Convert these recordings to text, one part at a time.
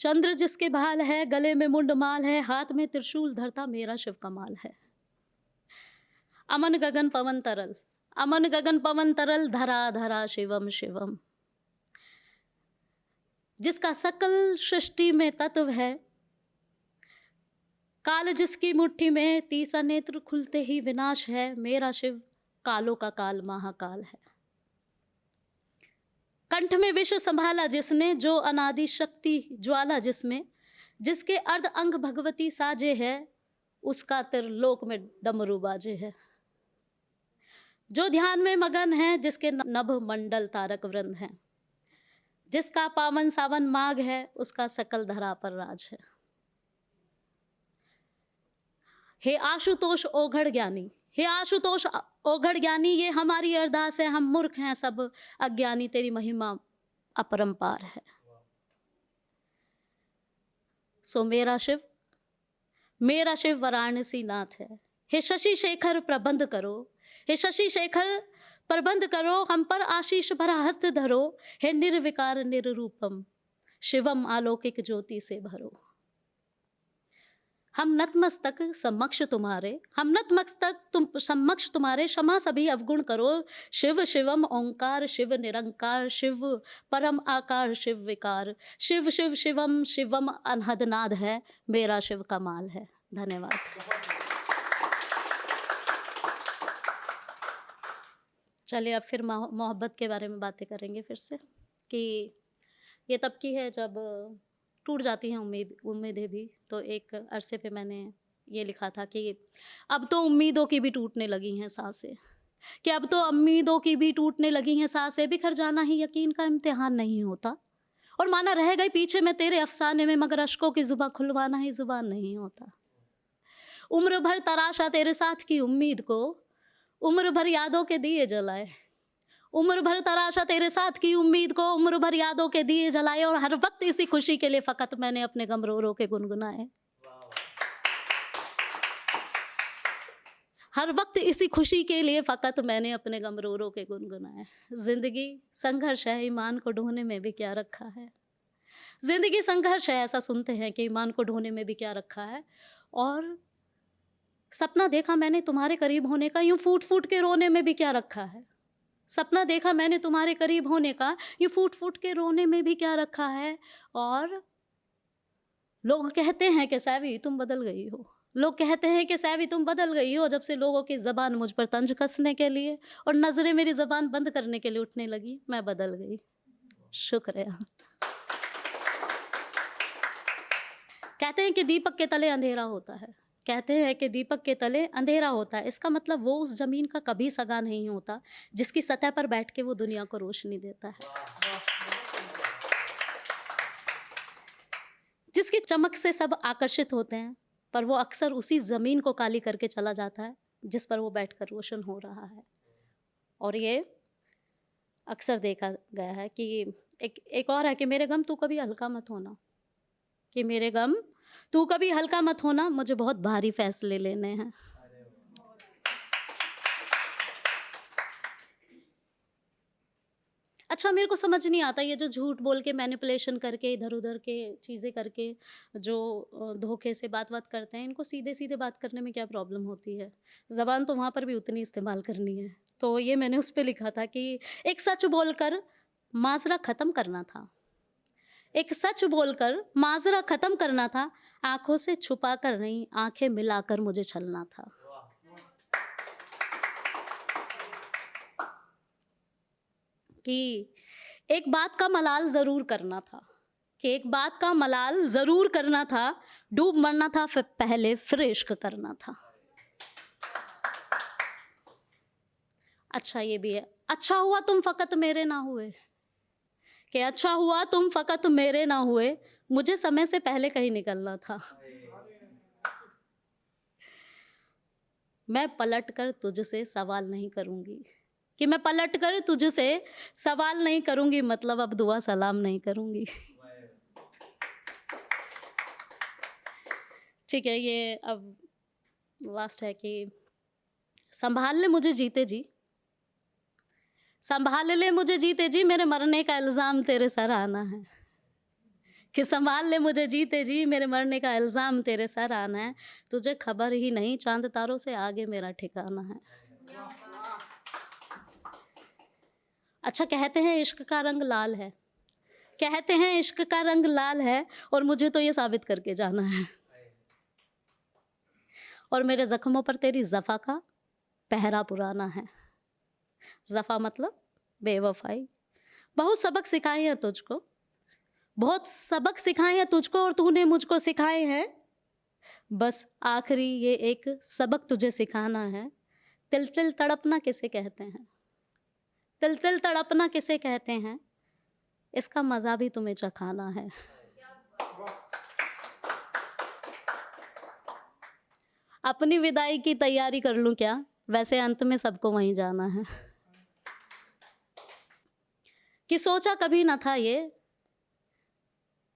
चंद्र जिसके भाल है, गले में मुंड माल है, हाथ में त्रिशूल धरता मेरा शिव कमाल है। अमन गगन पवन तरल, अमन गगन पवन तरल, धरा धरा शिवम शिवम। जिसका सकल सृष्टि में तत्व है, काल जिसकी मुट्ठी में, तीसरा नेत्र खुलते ही विनाश है, मेरा शिव कालों का काल महाकाल है। कंठ में विश्व संभाला जिसने, जो अनादि शक्ति ज्वाला जिसमें, जिसके अर्ध अंग भगवती साजे है, उसका त्रिलोक में डमरू बाजे है। जो ध्यान में मगन है, जिसके नभ मंडल तारक वृंद है, जिसका पावन सावन माघ है, उसका सकल धरा पर राज है। हे आशुतोष ओघड़ ज्ञानी, हे आशुतोष ओघड़ ज्ञानी, ये हमारी अरदास है, हम मूर्ख हैं सब अज्ञानी, तेरी महिमा अपरंपार है। सो मेरा शिव वाराणसी नाथ है। हे शशि शेखर प्रबंध करो, हे शशि शेखर प्रबंध करो, हम पर आशीष भरा हस्त धरो, हे निर्विकार निर्रूपम शिवम अलौकिक ज्योति से भरो। हम नतमस्तक समक्ष तुम्हारे, हम नतमस्तक तुम समक्ष तुम्हारे, क्षमा सभी अवगुण करो। शिव शिवम ओंकार, शिव निरंकार, शिव परम आकार, शिव विकार, शिव शिव शिवम शिवम अनहद नाद है, मेरा शिव कमाल है। धन्यवाद। चलिए अब फिर मोहब्बत के बारे में बातें करेंगे फिर से, कि ये तब की है जब टूट जाती हैं उम्मीदें भी। तो एक अरसे पे मैंने ये लिखा था कि अब तो उम्मीदों की भी टूटने लगी हैं सांसें, कि अब तो उम्मीदों की भी टूटने लगी हैं सांसें, बिखर जाना ही यकीन का इम्तिहान नहीं होता, और माना रह गई पीछे मैं तेरे अफसाने में, मगर अश्कों की जुबान खुलवाना ही जुबान नहीं होता। उम्र भर तराशा तेरे साथ की उम्मीद को, उम्र भर यादों के दिए जलाए, उम्र भर तराशा तेरे साथ की उम्मीद को, उम्र भर यादों के दिए जलाए, और हर वक्त इसी खुशी के लिए फकत मैंने अपने गम रो रो के गुनगुनाए। हर वक्त इसी खुशी के लिए फकत मैंने अपने गम रो रो के गुनगुनाए। जिंदगी संघर्ष है, ईमान को ढोने में भी क्या रखा है। जिंदगी संघर्ष है, ऐसा सुनते हैं कि ईमान को ढोने में भी क्या रखा है। और सपना देखा मैंने तुम्हारे करीब होने का, यूं फूट फूट के रोने में भी क्या रखा है। सपना देखा मैंने तुम्हारे करीब होने का, यूं फूट फूट के रोने में भी क्या रखा है। और लोग कहते हैं कि सैवी तुम बदल गई हो, लोग कहते हैं कि सैवी तुम बदल गई हो, जब से लोगों की ज़बान मुझ पर तंज कसने के लिए और नज़रें मेरी ज़बान बंद करने के लिए उठने लगी, मैं बदल गई। शुक्रिया। कहते हैं कि दीपक के तले अंधेरा होता है, कहते हैं कि दीपक के तले अंधेरा होता है। इसका मतलब वो उस ज़मीन का कभी सगा नहीं होता जिसकी सतह पर बैठ के वो दुनिया को रोशनी देता है, जिसकी चमक से सब आकर्षित होते हैं, पर वो अक्सर उसी ज़मीन को काली करके चला जाता है जिस पर वो बैठकर रोशन हो रहा है। और ये अक्सर देखा गया है कि एक और है कि मेरे गम तू कभी हल्का मत होना, कि मेरे गम तू कभी हल्का मत होना, मुझे बहुत भारी फैसले लेने हैं। अच्छा, मेरे को समझ नहीं आता ये जो झूठ बोल के मैनिपुलेशन करके इधर उधर के चीज़ें करके जो धोखे से बात करते हैं, इनको सीधे सीधे बात करने में क्या प्रॉब्लम होती है। ज़बान तो वहाँ पर भी उतनी इस्तेमाल करनी है। तो ये मैंने उस पर लिखा था कि एक सच बोलकर माजरा ख़त्म करना था, एक सच बोलकर माजरा ख़त्म करना था, आंखों से छुपा कर नहीं आंखें मिलाकर मुझे छलना था। कि एक बात का मलाल ज़रूर करना था, कि एक बात का मलाल ज़रूर करना था, डूब मरना था फिर पहले फिर इश्क करना था। अच्छा ये भी है, अच्छा हुआ तुम फ़कत मेरे ना हुए, कि अच्छा हुआ तुम फ़कत मेरे ना हुए, मुझे समय से पहले कहीं निकलना था। मैं पलट कर तुझसे सवाल नहीं करूँगी, कि मैं पलट कर तुझसे सवाल नहीं करूँगी, मतलब अब दुआ सलाम नहीं करूँगी। ठीक है, ये अब लास्ट है कि संभाल ले मुझे जीते जी, संभाल ले मुझे जीते जी, मेरे मरने का इल्ज़ाम तेरे सर आना है, कि संभाल ले मुझे जीते जी, मेरे मरने का इल्ज़ाम तेरे सर आना है, तुझे खबर ही नहीं चाँद तारों से आगे मेरा ठिकाना है। अच्छा, कहते हैं इश्क का रंग लाल है, कहते हैं इश्क का रंग लाल है, और मुझे तो ये साबित करके जाना है। और मेरे ज़ख्मों पर तेरी ज़फ़ा का पहरा पुराना है। ज़फ़ा मतलब बेवफ़ाई। बहुत सबक सिखाए हैं तुझको, बहुत सबक सिखाए हैं तुझको, और तूने मुझको सिखाए हैं। बस आखिरी ये एक सबक तुझे सिखाना है। तिल तिल तड़पना किसे कहते हैं, तिल तिल तड़पना किसे कहते हैं, इसका मज़ा भी तुम्हें चखाना है। अपनी विदाई की तैयारी कर लूं क्या, वैसे अंत में सबको वहीं जाना है। कि सोचा कभी न था ये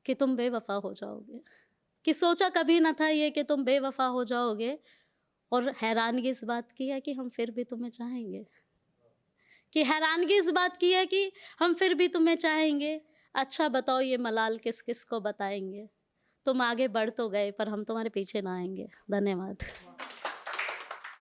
कि तुम बेवफा हो जाओगे, कि सोचा कभी न था ये कि तुम बेवफा हो जाओगे, और हैरानगी इस बात की है कि हम फिर भी तुम्हें चाहेंगे, कि हैरानगी इस बात की है कि हम फिर भी तुम्हें चाहेंगे। अच्छा बताओ ये मलाल किस किस को बताएंगे, तुम आगे बढ़ तो गए पर हम तुम्हारे पीछे ना आएंगे। धन्यवाद।